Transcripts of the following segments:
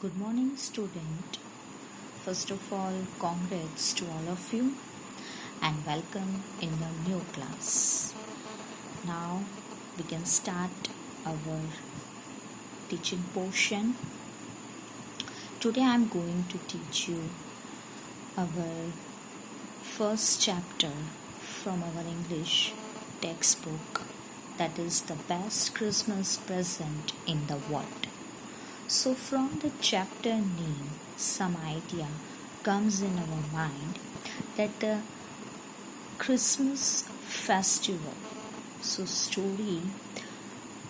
Good morning, student. First of all, congrats to all of you and welcome in the new class. Now we can start our teaching portion. Today I am going to teach you our first chapter from our English textbook, that is the best Christmas present in the world. So from the chapter name, some idea comes in our mind that the Christmas festival, so story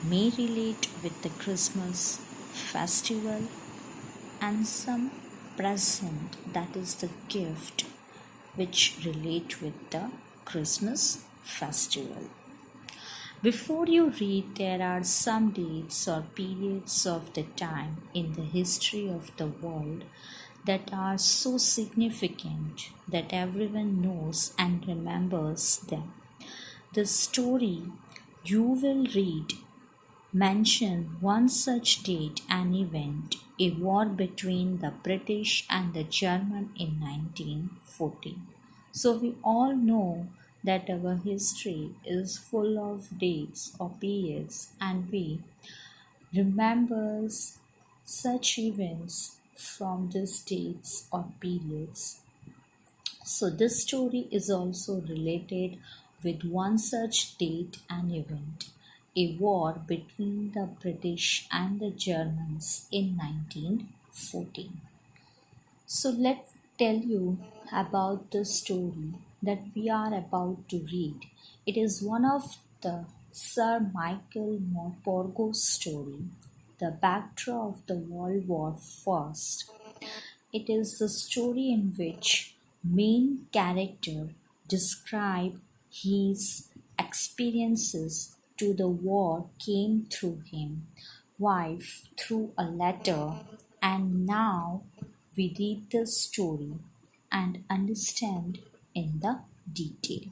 may relate with the Christmas festival and some present, that is the gift, which relate with the Christmas festival. Before you read, there are some dates or periods of the time in the history of the world that are so significant that everyone knows and remembers them. The story you will read mention one such date and event, a war between the British and the German in 1914. So we all know that our history is full of dates or periods, and we remember such events from these dates or periods. So this story is also related with one such date and event, a war between the British and the Germans in 1914. So let's tell you about the story that we are about to read. It is one of the Sir Michael Morpurgo's story, the backdrop of the World War First. It is the story in which main character describe his experiences to the war came through him, wife through a letter, and now we read the story and understand in the detail.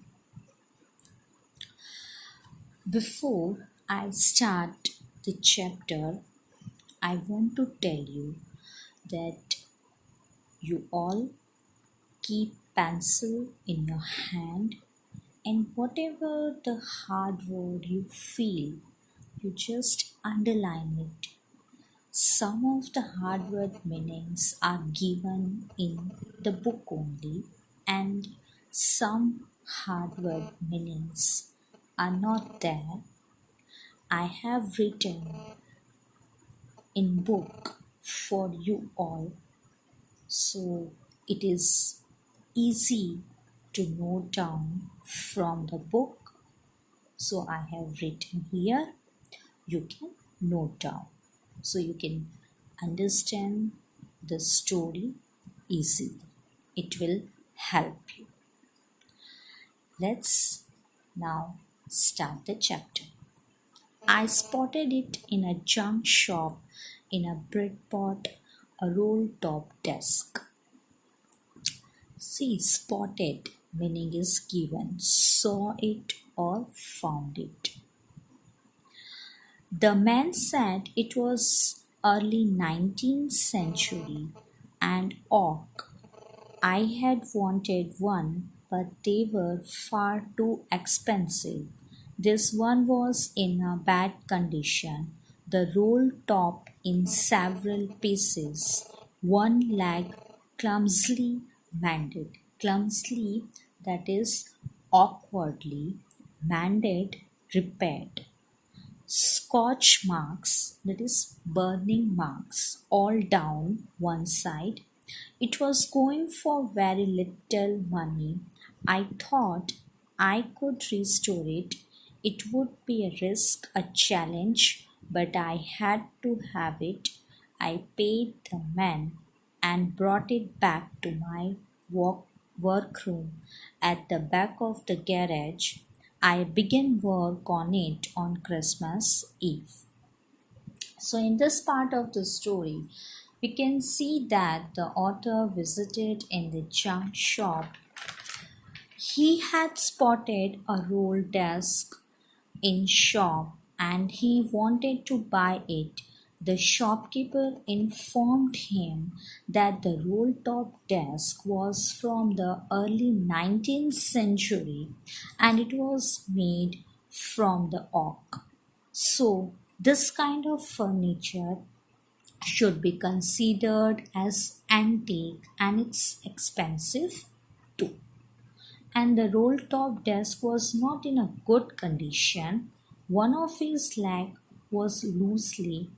Before I start the chapter, I want to tell you that you all keep pencil in your hand, and whatever the hard word you feel, you just underline it. Some of the hard word meanings are given in the book only, and some hard word meanings are not there. I have written in book for you all, so it is easy to note down from the book. So I have written here, you can note down, so you can understand the story easily. It will help you. Let's now start the chapter. I spotted it in a junk shop, in a bread pot, a roll top desk. See, spotted meaning is given, saw it or found it. The man said it was early 19th century and oak. I had wanted one, but they were far too expensive. This one was in a bad condition, the roll top in several pieces, one leg clumsily mended. Clumsily, that is awkwardly, mended, repaired. Scorch marks, that is burning marks, all down one side. It was going for very little money. I thought I could restore it. It would be a risk, a challenge, but I had to have it. I paid the man and brought it back to my workroom at the back of the garage. I began work on it on Christmas Eve. So, in this part of the story, we can see that the author visited in the junk shop. He had spotted a roll desk in shop and he wanted to buy it. The shopkeeper informed him that the roll top desk was from the early 19th century and it was made from the oak. So, this kind of furniture should be considered as antique and it's expensive too. And the roll top desk was not in a good condition. One of his legs was loosely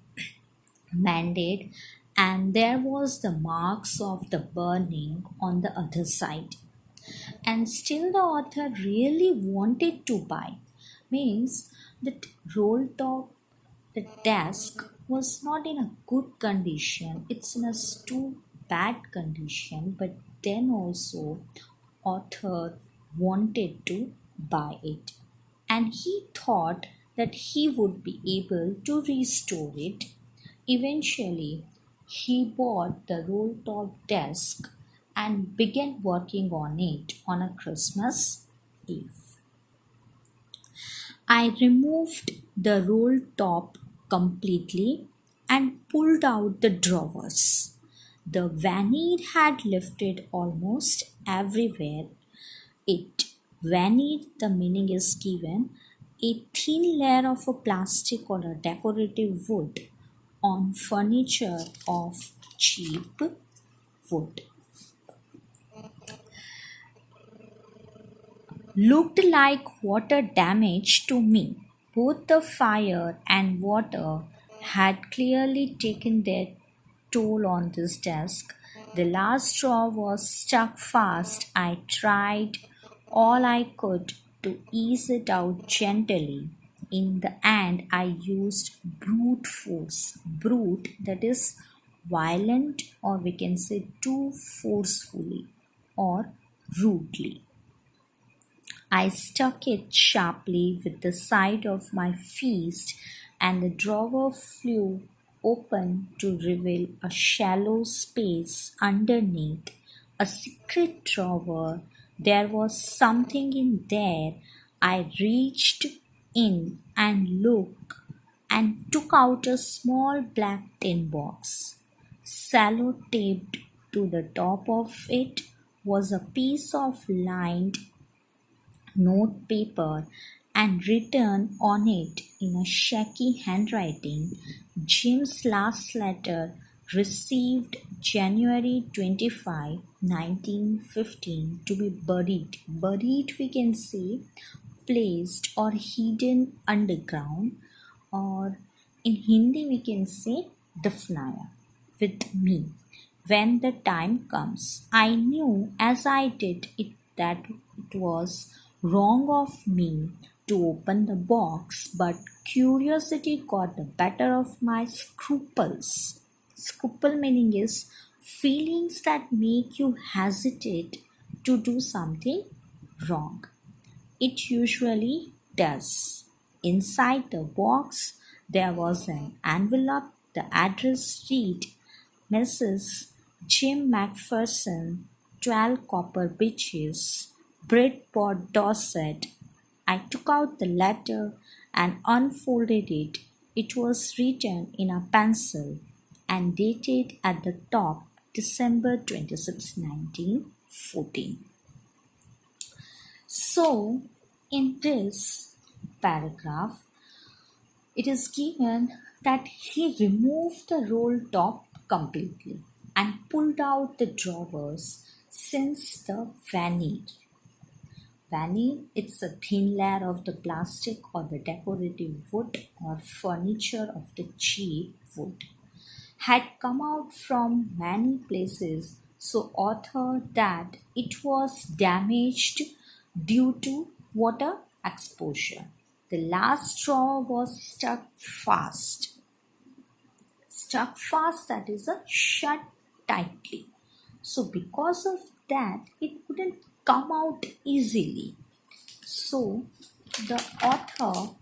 mended and there was the marks of the burning on the other side. And still the author really wanted to buy. Means that roll top the desk was not in a good condition. It's in a too bad condition, but then also author wanted to buy it. And he thought that he would be able to restore it. Eventually, he bought the roll top desk and began working on it on a Christmas Eve. I removed the roll top completely and pulled out the drawers. The veneer had lifted almost everywhere. It veneer, the meaning is given, a thin layer of a plastic or a decorative wood on furniture of cheap wood. Looked like water damage to me. Both the fire and water had clearly taken their toll on this desk. The last straw was stuck fast. I tried all I could to ease it out gently. In the end, I used brute force. Brute, that is violent, or we can say too forcefully or rudely. I struck it sharply with the side of my fist, and the drawer flew open to reveal a shallow space underneath, a secret drawer. There was something in there. I reached in and looked and took out a small black tin box. Sellotaped to the top of it was a piece of lined note paper and written on it in a shaky handwriting, Jim's last letter received January 25, 1915 to be buried. Buried we can say placed or hidden underground, or in Hindi we can say dafnaya with me when the time comes. I knew as I did it that it was wrong of me to open the box, but curiosity got the better of my scruples. Scruple meaning is feelings that make you hesitate to do something wrong. It usually does. Inside the box, there was an envelope. The address read Mrs. Jim Macpherson, 12 Copper Beaches, Bridport, Dorset. I took out the letter and unfolded it. It was written in a pencil and dated at the top December 26, 1914. So, in this paragraph, it is given that he removed the roll top completely and pulled out the drawers since the veneer. Veneer, it's a thin layer of the plastic or the decorative wood or furniture of the cheap wood had come out from many places, so author that it was damaged due to water exposure. The last straw was stuck fast. Stuck fast, that is a shut tightly. So because of that, it couldn't come out easily. So the author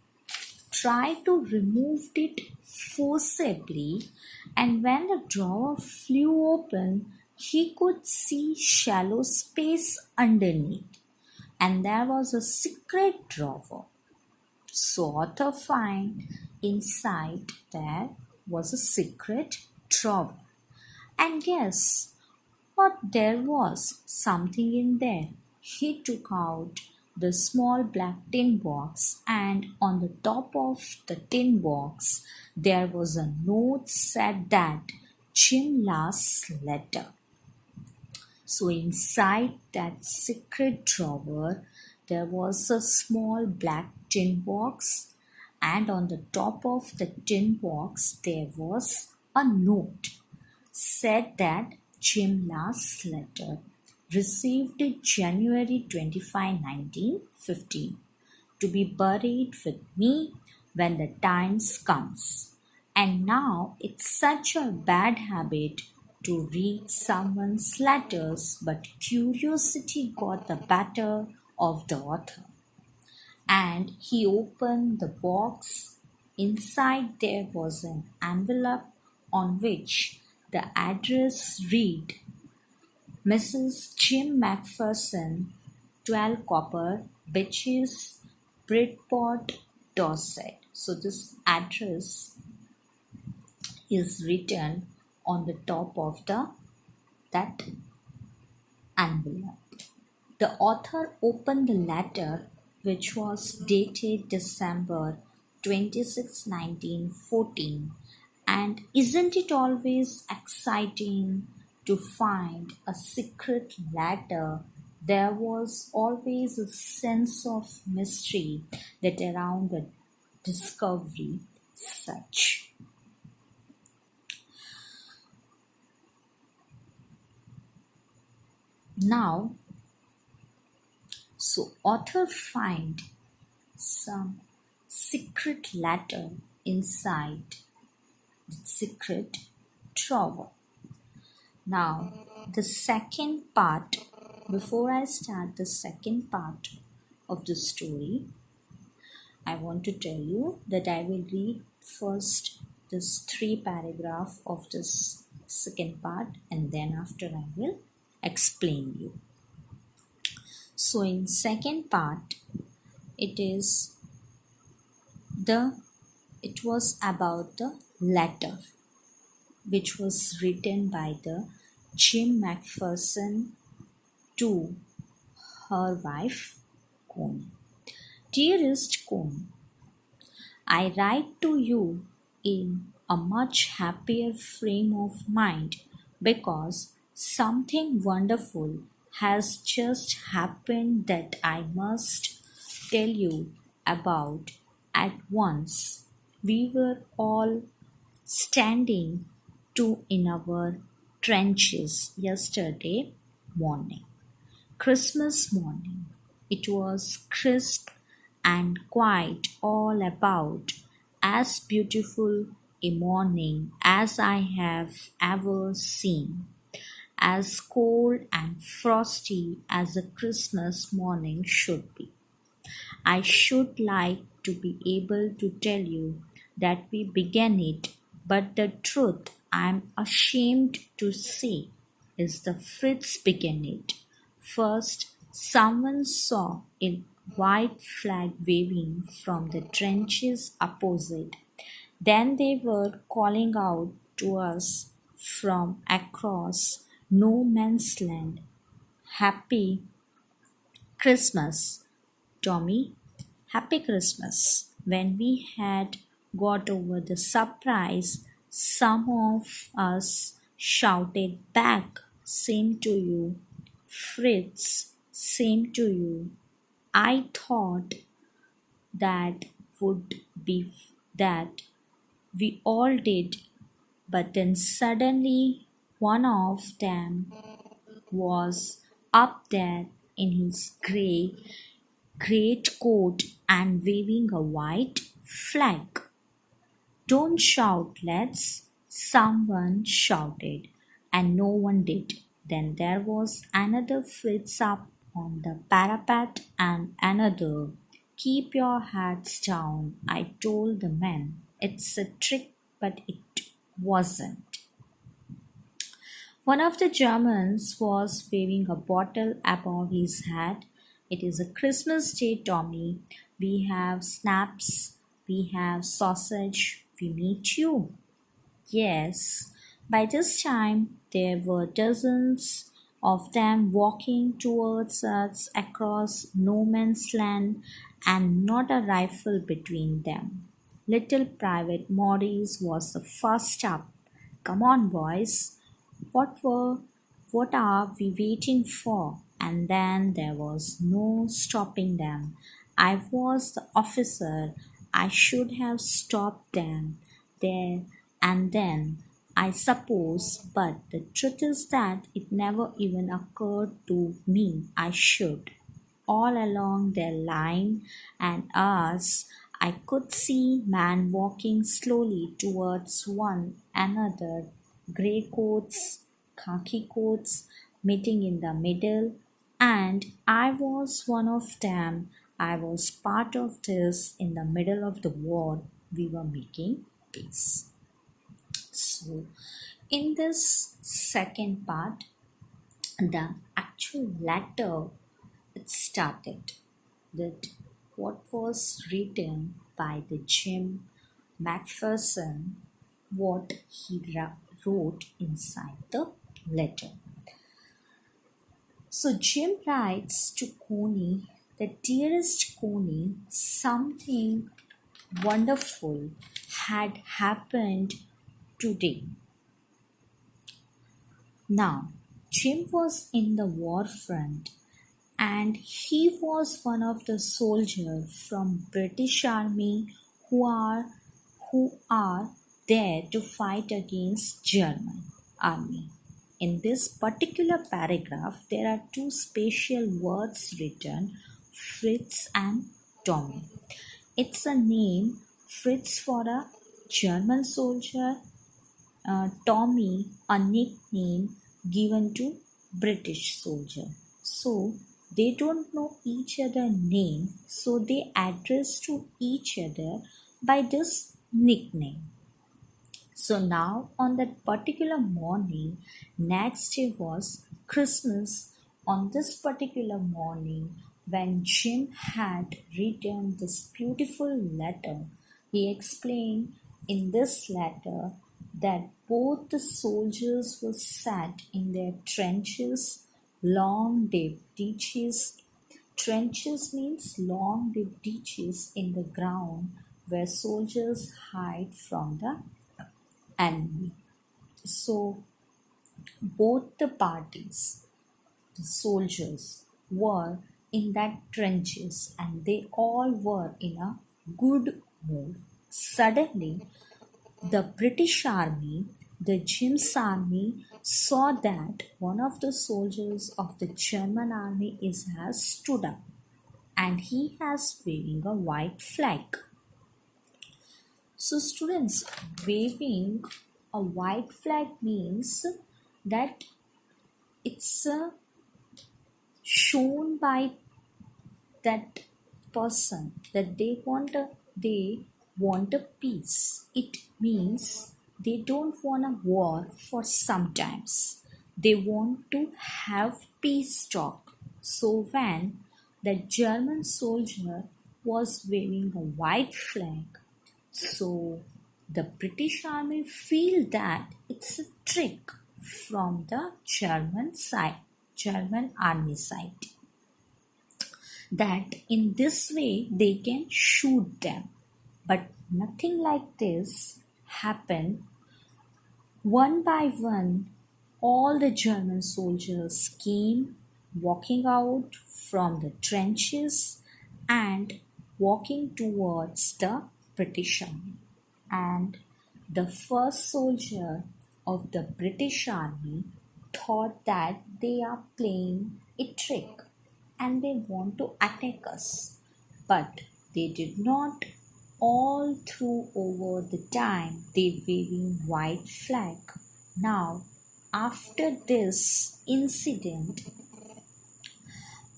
tried to remove it forcibly, and when the drawer flew open, he could see shallow space underneath, and there was a secret drawer. So author find inside there was a secret drawer. And guess what? There was something in there. He took out the small black tin box, and on the top of the tin box, there was a note said that Jim last letter. So inside that secret drawer, there was a small black tin box, and on the top of the tin box, there was a note. Said that Jim last letter received it January 25, 1915, to be buried with me when the times comes. And now it's such a bad habit to read someone's letters, but curiosity got the better of the author. And he opened the box. Inside there was an envelope on which the address read Mrs. Jim Macpherson, 12 Copper Beaches, Bridport, Dorset. So this address is written on the top of the that envelope. The author opened the letter, which was dated December 26, 1914. And isn't it always exciting to find a secret letter? There was always a sense of mystery that around the discovery such. Now, so author find some secret letter inside the secret drawer. Now, the second part, before I start the second part of the story, I want to tell you that I will read first this 3 paragraph of this second part, and then after I will explain you. So in second part, it was about the letter which was written by the Jim Macpherson to her wife Connie. Dearest Connie, I write to you in a much happier frame of mind because something wonderful has just happened that I must tell you about at once. We were all standing in our trenches yesterday morning. Christmas morning. It was crisp and quiet all about, as beautiful a morning as I have ever seen, as cold and frosty as a Christmas morning should be. I should like to be able to tell you that we began it, but the truth I am ashamed to say is the Fritz began it. First, someone saw a white flag waving from the trenches opposite. Then they were calling out to us from across no man's land, Happy Christmas, Tommy, Happy Christmas. When we had got over the surprise, some of us shouted back, Same to you, Fritz, same to you. I thought that would be that we all did, but then suddenly one of them was up there in his great coat and waving a white flag. Don't shout, let's, someone shouted, and no one did. Then there was another Fritz up on the parapet and another. Keep your hats down, I told the men. It's a trick, but it wasn't. One of the Germans was waving a bottle above his head. It is a Christmas day, Tommy. We have snaps, we have sausage, we meet you. Yes, by this time there were dozens of them walking towards us across no man's land and not a rifle between them. Little Private Maurice was the first up. Come on, boys. What were what are we waiting for? And then there was no stopping them. I was the officer. I should have stopped them there and then, I suppose, but the truth is that it never even occurred to me I should. All along their line and ours, I could see men walking slowly towards one another, grey coats, khaki coats, meeting in the middle, and I was one of them. I was part of this in the middle of the war. We were making peace. So, in this second part, the actual letter it started that what was written by the Jim Macpherson, what he wrote inside the letter. So Jim writes to Connie that dearest Connie, something wonderful had happened today. Now, Jim was in the war front and he was one of the soldiers from British Army who are who are there to fight against German army. In this particular paragraph, there are two special words written, Fritz and Tommy. It's a name, Fritz for a German soldier, Tommy a nickname given to British soldier. So they don't know each other name, so they address to each other by this nickname. So now on that particular morning, next day was Christmas. On this particular morning, when Jim had written this beautiful letter, he explained in this letter that both the soldiers were sat in their trenches, long deep ditches. Trenches means long deep ditches in the ground where soldiers hide from the enemy. So both the parties, the soldiers, were in that trenches and they all were in a good mood. Suddenly, the British army, the Jim's army, saw that one of the soldiers of the German army has stood up and he has waving a white flag. So, students, waving a white flag means that it's shown by that person that they want a peace. It means they don't want a war for sometimes. They want to have peace talk. So when the German soldier was waving a white flag, so the British army feel that it's a trick from the German army side, that in this way they can shoot them. But nothing like this happened. One by one, all the German soldiers came walking out from the trenches and walking towards the British army. And the first soldier of the British army thought that they are playing a trick and they want to attack us. But they did not. All through over the time they waving white flag. Now, after this incident,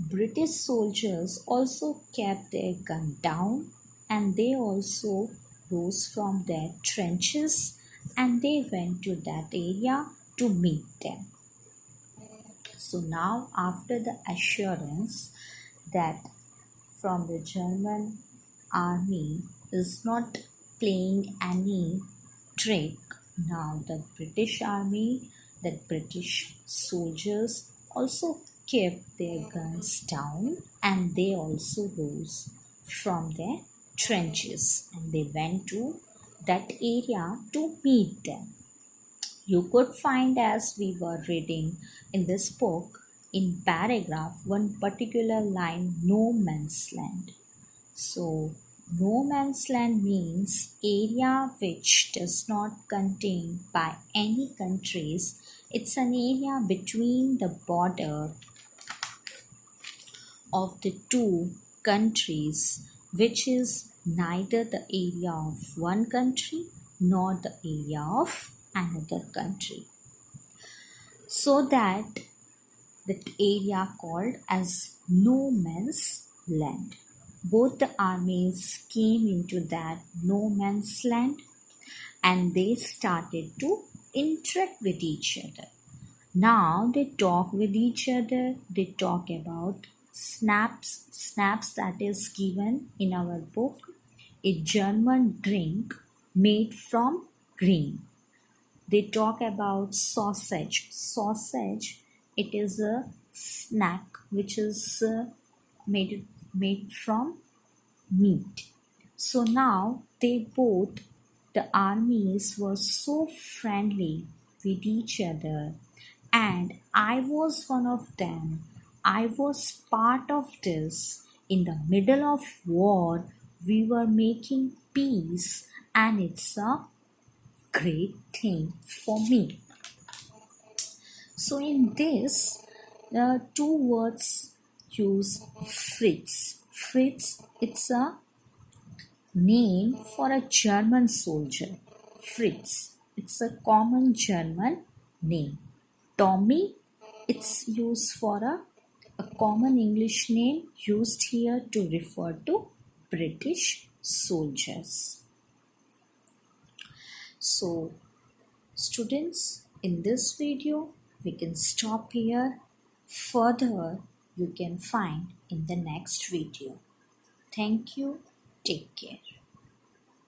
British soldiers also kept their gun down and they also rose from their trenches and they went to that area to meet them. So now, after the assurance that from the German army is not playing any trick, Now the British army, the British soldiers also kept their guns down, and they also rose from their trenches and they went to that area to meet them. You could find, as we were reading in this book, in paragraph one particular line, no man's land. So, no man's land means area which does not contain by any countries. It's an area between the border of the two countries, which is neither the area of one country nor the area of another country. So that area called as no man's land. Both the armies came into that no man's land and they started to interact with each other. Now they talk with each other, they talk about snaps that is given in our book, a German drink made from green. They talk about sausage. Sausage, it is a snack which is made from meat. So now the armies were so friendly with each other, and I was one of them. I was part of this. In the middle of war, we were making peace, and it's a great thing for me. So in this, the two words use Fritz. Fritz, it's a name for a German soldier. Fritz, it's a common German name. Tommy, it's used for a common English name used here to refer to British soldiers. So students, in this video, we can stop here. Further, you can find in the next video. Thank you. Take care.